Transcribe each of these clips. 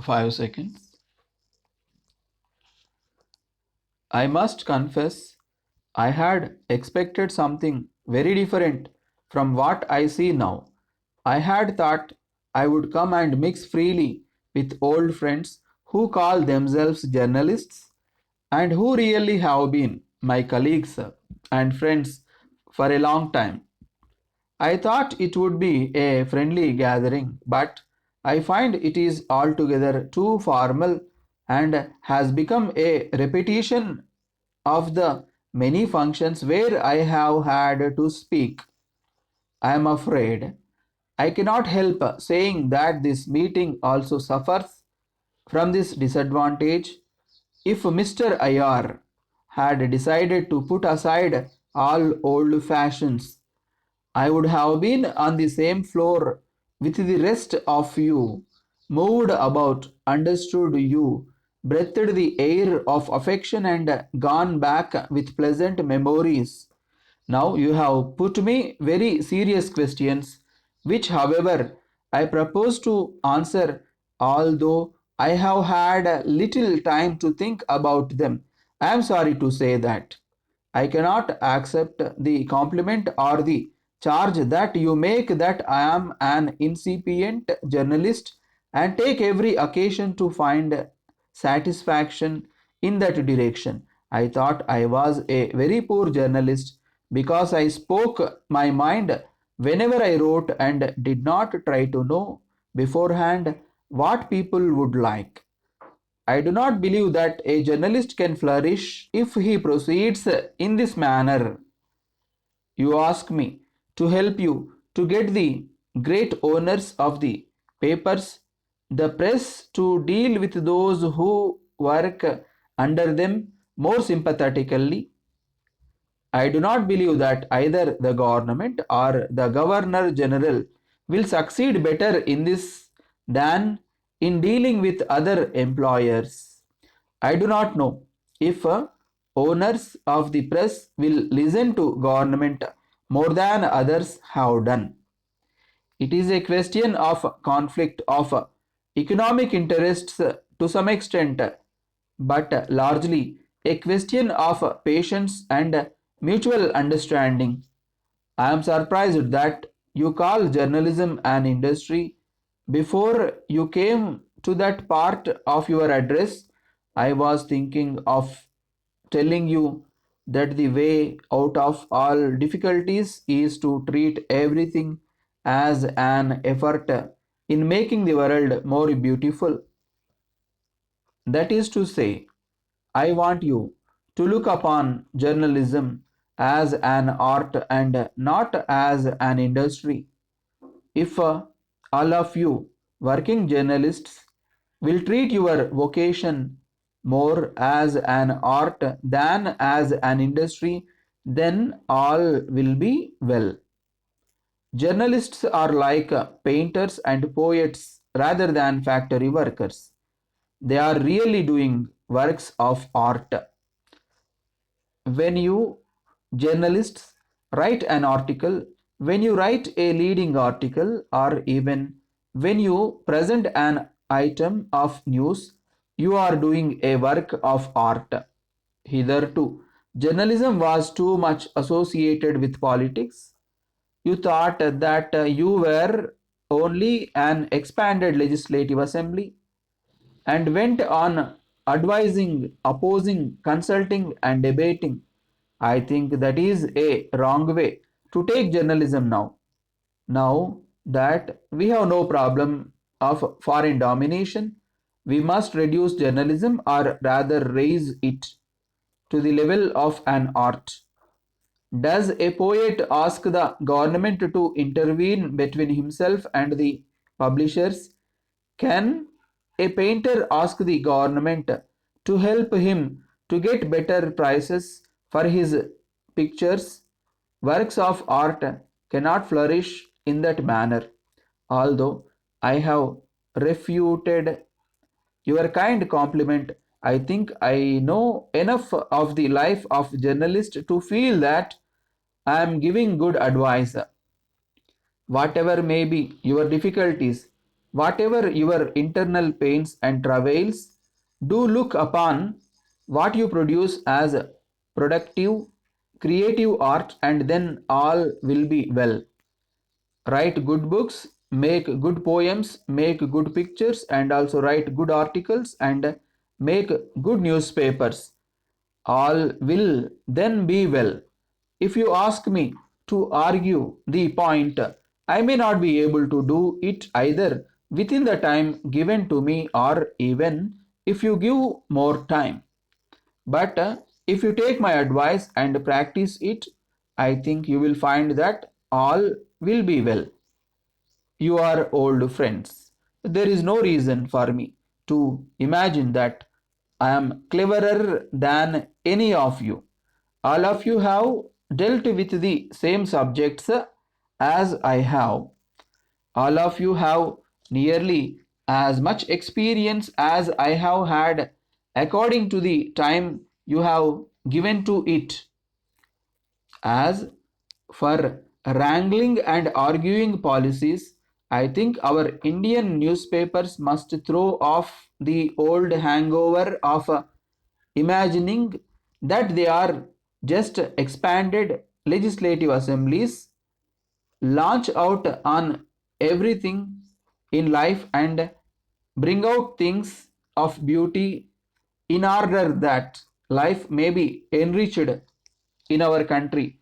5 seconds. I must confess, I had expected something very different from what I see now. I had thought I would come and mix freely with old friends who call themselves journalists and who really have been my colleagues and friends for a long time. I thought it would be a friendly gathering, but I find it is altogether too formal and has become a repetition of the many functions where I have had to speak. I am afraid I cannot help saying that this meeting also suffers from this disadvantage. If Mr. IR had decided to put aside all old fashions, I would have been on the same floor with the rest of you, moved about, understood you, breathed the air of affection, and gone back with pleasant memories. Now you have put me very serious questions, which, however, I propose to answer, although I have had little time to think about them. I am sorry to say that I cannot accept the compliment or the charge that you make that I am an incipient journalist and take every occasion to find satisfaction in that direction. I thought I was a very poor journalist because I spoke my mind whenever I wrote and did not try to know beforehand what people would like. I do not believe that a journalist can flourish if he proceeds in this manner. You ask me to help you to get the great owners of the papers, the press, to deal with those who work under them more sympathetically. I do not believe that either the government or the governor general will succeed better in this than in dealing with other employers. I do not know if owners of the press will listen to government more than others have done. It is a question of conflict of economic interests to some extent, but largely a question of patience and mutual understanding. I am surprised that you call journalism an industry. Before you came to that part of your address, I was thinking of telling you that the way out of all difficulties is to treat everything as an effort in making the world more beautiful. That is to say, I want you to look upon journalism as an art and not as an industry. If all of you working journalists will treat your vocation more as an art than as an industry, then all will be well. Journalists are like painters and poets rather than factory workers. They are really doing works of art. When you journalists write an article, when you write a leading article, or even when you present an item of news, you are doing a work of art. Hitherto, journalism was too much associated with politics. You thought that you were only an expanded legislative assembly and went on advising, opposing, consulting, and debating. I think that is a wrong way to take journalism now. Now that we have no problem of foreign domination, we must reduce journalism or rather raise it to the level of an art. Does a poet ask the government to intervene between himself and the publishers? Can a painter ask the government to help him to get better prices for his pictures? Works of art cannot flourish in that manner. Although I have refuted your kind compliment, I think I know enough of the life of journalist to feel that I am giving good advice. Whatever may be your difficulties, Whatever your internal pains and travails, do look upon what you produce as productive, creative art, and then all will be well. Write good books, make good poems, make good pictures, and also write good articles and make good newspapers. All will then be well. If you ask me to argue the point, I may not be able to do it either within the time given to me or even if you give more time. But if you take my advice and practice it, I think you will find that all will be well. You are old friends. There is no reason for me to imagine that I am cleverer than any of you. All of you have dealt with the same subjects as I have. All of you have nearly as much experience as I have had according to the time you have given to it. As for wrangling and arguing policies, I think our Indian newspapers must throw off the old hangover of imagining that they are just expanded legislative assemblies, launch out on everything in life and bring out things of beauty in order that life may be enriched in our country.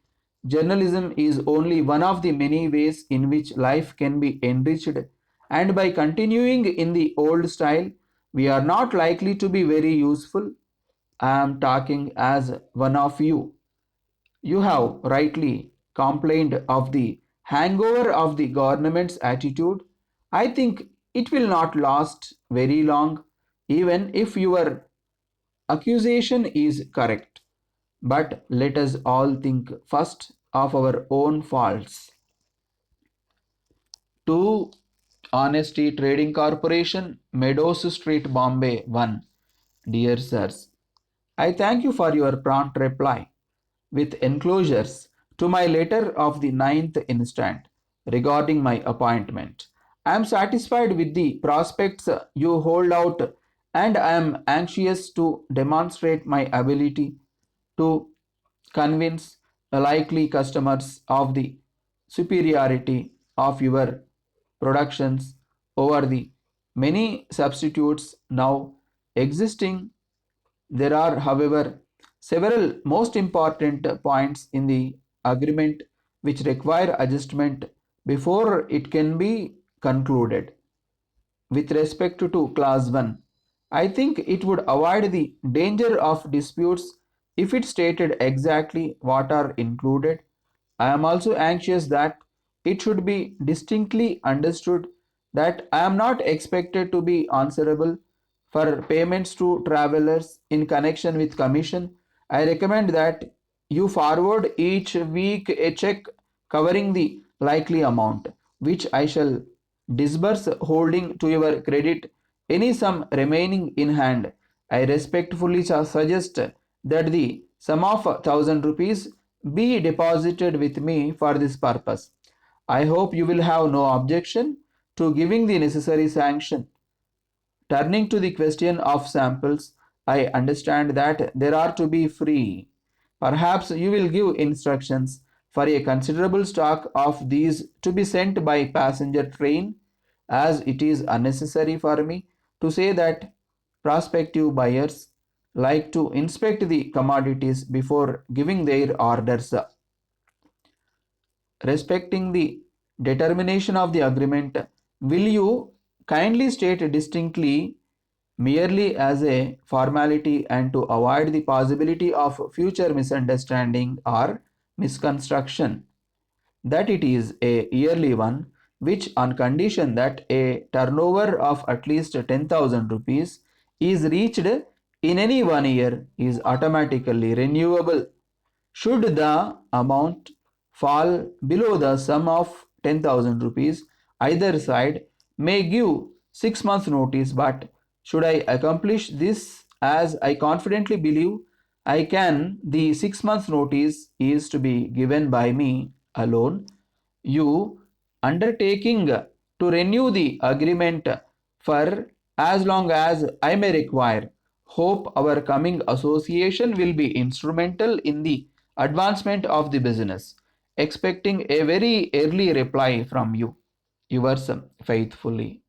Journalism is only one of the many ways in which life can be enriched, and by continuing in the old style, we are not likely to be very useful. I am talking as one of you. You have rightly complained of the hangover of the government's attitude. I think it will not last very long, even if your accusation is correct. But let us all think first of our own faults. To Honesty Trading Corporation, Meadows Street, Bombay 1. Dear Sirs, I thank you for your prompt reply with enclosures to my letter of the 9th instant regarding my appointment. I am satisfied with the prospects you hold out, and I am anxious to demonstrate my ability to convince the likely customers of the superiority of your productions over the many substitutes now existing. There are, however, several most important points in the agreement which require adjustment before it can be concluded. With respect to Clause 1, I think it would avoid the danger of disputes if it stated exactly what are included. I am also anxious that it should be distinctly understood that I am not expected to be answerable for payments to travelers in connection with commission. I recommend that you forward each week a check covering the likely amount, which I shall disburse holding to your credit any sum remaining in hand. I respectfully suggest that the sum of 1,000 rupees be deposited with me for this purpose. I hope you will have no objection to giving the necessary sanction. Turning to the question of samples, I understand that there are to be free. Perhaps you will give instructions for a considerable stock of these to be sent by passenger train, as it is unnecessary for me to say that prospective buyers like to inspect the commodities before giving their orders. Respecting the determination of the agreement, will you kindly state distinctly, merely as a formality and to avoid the possibility of future misunderstanding or misconstruction, that it is a yearly one, which on condition that a turnover of at least 10,000 rupees is reached in any 1 year is automatically renewable. Should the amount fall below the sum of 10,000 rupees, either side may give 6 months notice, but should I accomplish this as I confidently believe I can, the 6 months notice is to be given by me alone. You undertaking to renew the agreement for as long as I may require. Hope our coming association will be instrumental in the advancement of the business. Expecting a very early reply from you. Yours faithfully.